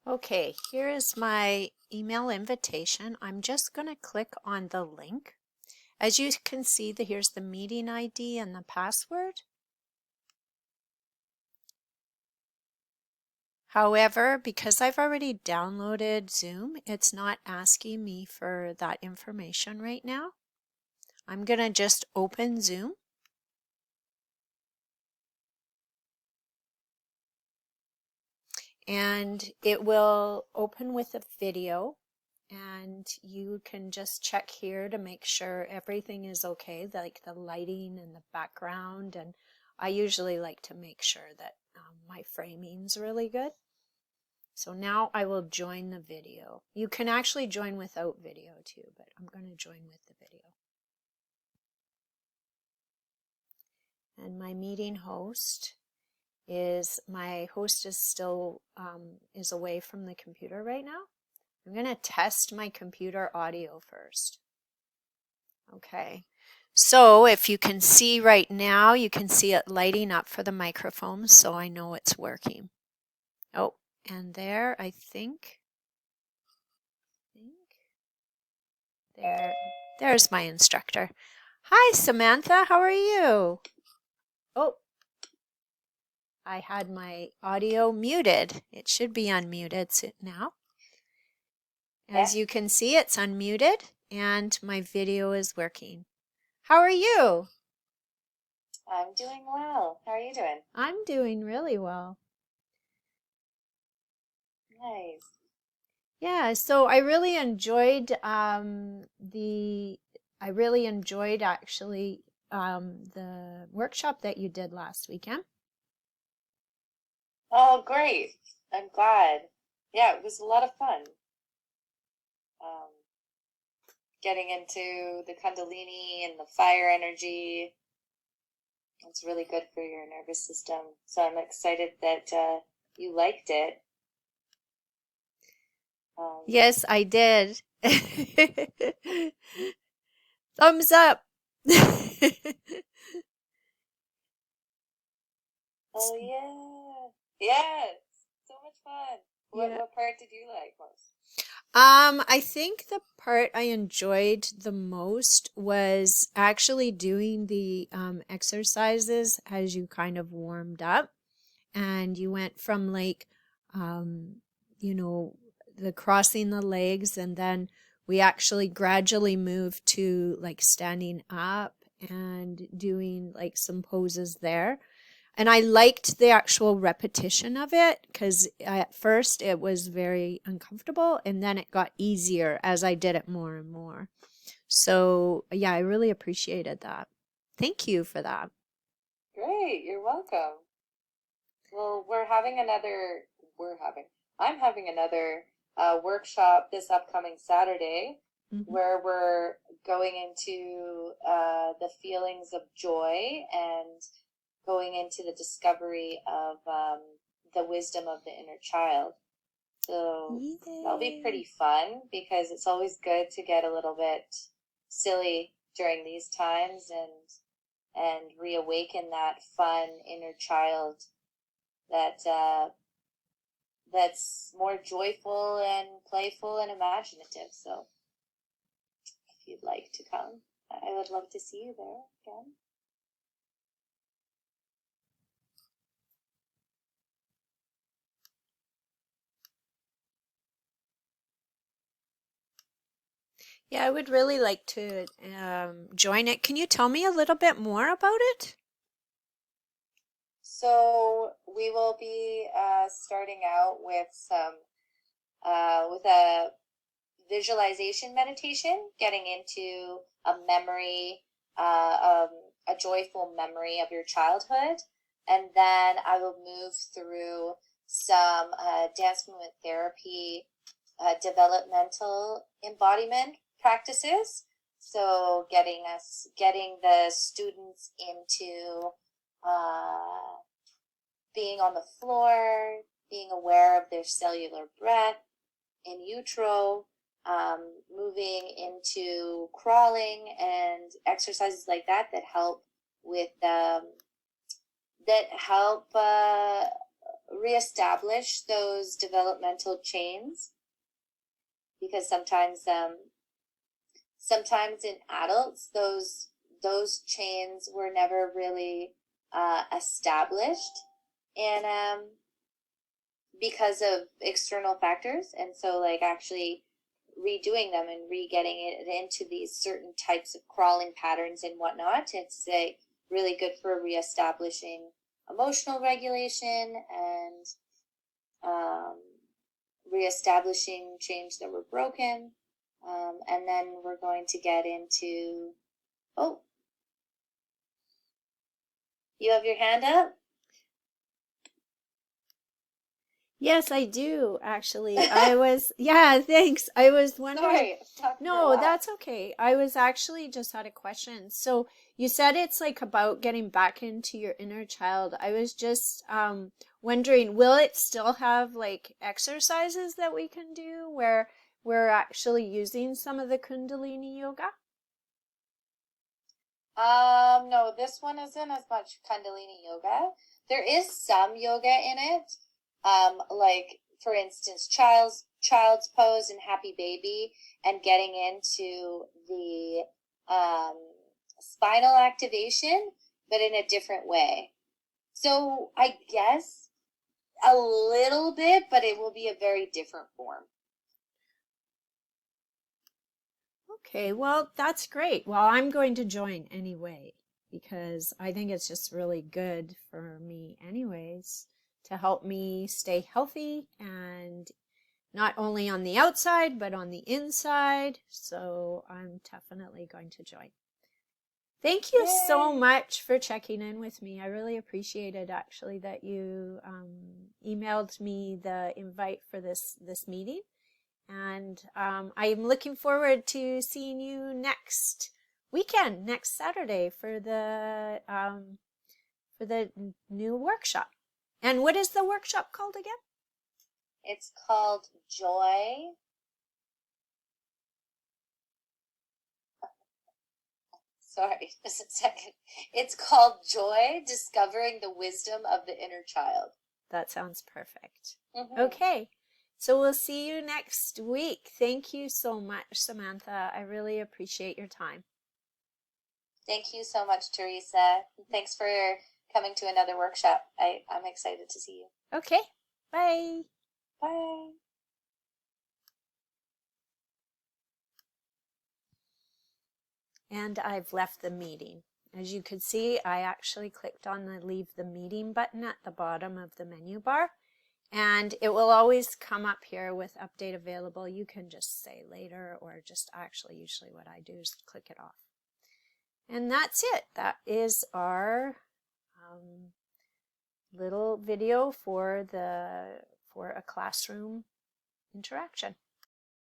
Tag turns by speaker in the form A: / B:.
A: Okay, here is my email invitation. I'm just going to click on the link. As you can see, here's the meeting ID and the password. However, because I've already downloaded Zoom, it's not asking me for that information right now. I'm going to just open Zoom. And it will open with a video, and you can just check here to make sure everything is okay, like the lighting and the background. And I usually like to make sure that my framing's really good. So now I will join the video. You can actually join without video too, but I'm going to join with the video. And my meeting host is, my host is still is away from the computer right now. I'm going to test my computer audio first. Okay, so if you can see right now, you can see it lighting up for the microphone, so I know it's working. Oh, and there, I think there's my instructor. Hi, Samantha, how are you? Oh, I had my audio muted. It should be unmuted now. As you can see, it's unmuted and my video is working. How are you?
B: I'm doing well. How are you doing?
A: I'm doing really well.
B: Nice.
A: Yeah, so I really enjoyed actually the workshop that you did last weekend.
B: Oh, great. I'm glad. Yeah, it was a lot of fun. Um, Getting into the Kundalini and the fire energy. It's really good for your nervous system. So I'm excited that you liked it.
A: Yes, I did. Thumbs up.
B: Oh, yeah. Yes. So much fun.
A: Yeah.
B: What part did you like most?
A: I think the part I enjoyed the most was actually doing the exercises as you kind of warmed up, and you went from like, um, you know, the crossing the legs, and then we actually gradually moved to like standing up and doing like some poses there. And I liked the actual repetition of it because at first it was very uncomfortable and then it got easier as I did it more and more. So, yeah, I really appreciated that. Thank you for that.
B: Great. You're welcome. Well, I'm having another workshop this upcoming Saturday
A: Mm-hmm.
B: where we're going into the feelings of joy and going into the discovery of the wisdom of the inner child. So that'll be pretty
A: Yay.
B: fun because it's always good to get a little bit silly during these times and reawaken that fun inner child that that's more joyful and playful and imaginative. So if you'd like to come, I would love to see you there again.
A: Yeah, I would really like to join it. Can you tell me a little bit more about it?
B: So we will be starting out with with a visualization meditation, getting into a memory, a joyful memory of your childhood. And then I will move through some dance movement therapy, developmental embodiment practices. So getting the students into being on the floor, being aware of their cellular breath in utero, moving into crawling and exercises like that help with that help reestablish those developmental chains, because sometimes in adults those chains were never really established, and because of external factors. And so like actually redoing them and re-getting it into these certain types of crawling patterns and whatnot, it's like really good for reestablishing emotional regulation and reestablishing chains that were broken. And then we're going to get into, oh, you have your hand up?
A: Yes, I do, actually. Yeah, thanks. I was wondering.
B: Sorry.
A: No, that's okay. I was actually just had a question. So you said it's like about getting back into your inner child. I was just wondering, will it still have like exercises that we can do where we're actually using some of the Kundalini yoga?
B: No, this one isn't as much Kundalini yoga. There is some yoga in it. Like for instance, child's pose and happy baby, and getting into the spinal activation, but in a different way. So I guess a little bit, but it will be a very different form.
A: Okay, well, that's great. Well, I'm going to join anyway because I think it's just really good for me anyways to help me stay healthy and not only on the outside but on the inside. So I'm definitely going to join. Thank you so much for checking in with me. I really appreciated actually that you emailed me the invite for this meeting. And I'm looking forward to seeing you next weekend, next Saturday for the new workshop. And what is the workshop called again?
B: It's called Joy. Sorry, just a second. It's called Joy, Discovering the Wisdom of the Inner Child.
A: That sounds perfect. Okay. So we'll see you next week. Thank you so much, Samantha. I really appreciate your time.
B: Thank you so much, Teresa. Thanks for coming to another workshop. I'm excited to see you.
A: Okay. Bye.
B: Bye.
A: And I've left the meeting. As you could see, I actually clicked on the Leave the Meeting button at the bottom of the menu bar. And it will always come up here with update available. You can just say later, or just actually usually what I do is click it off. And that's it. That is our little video for a classroom interaction.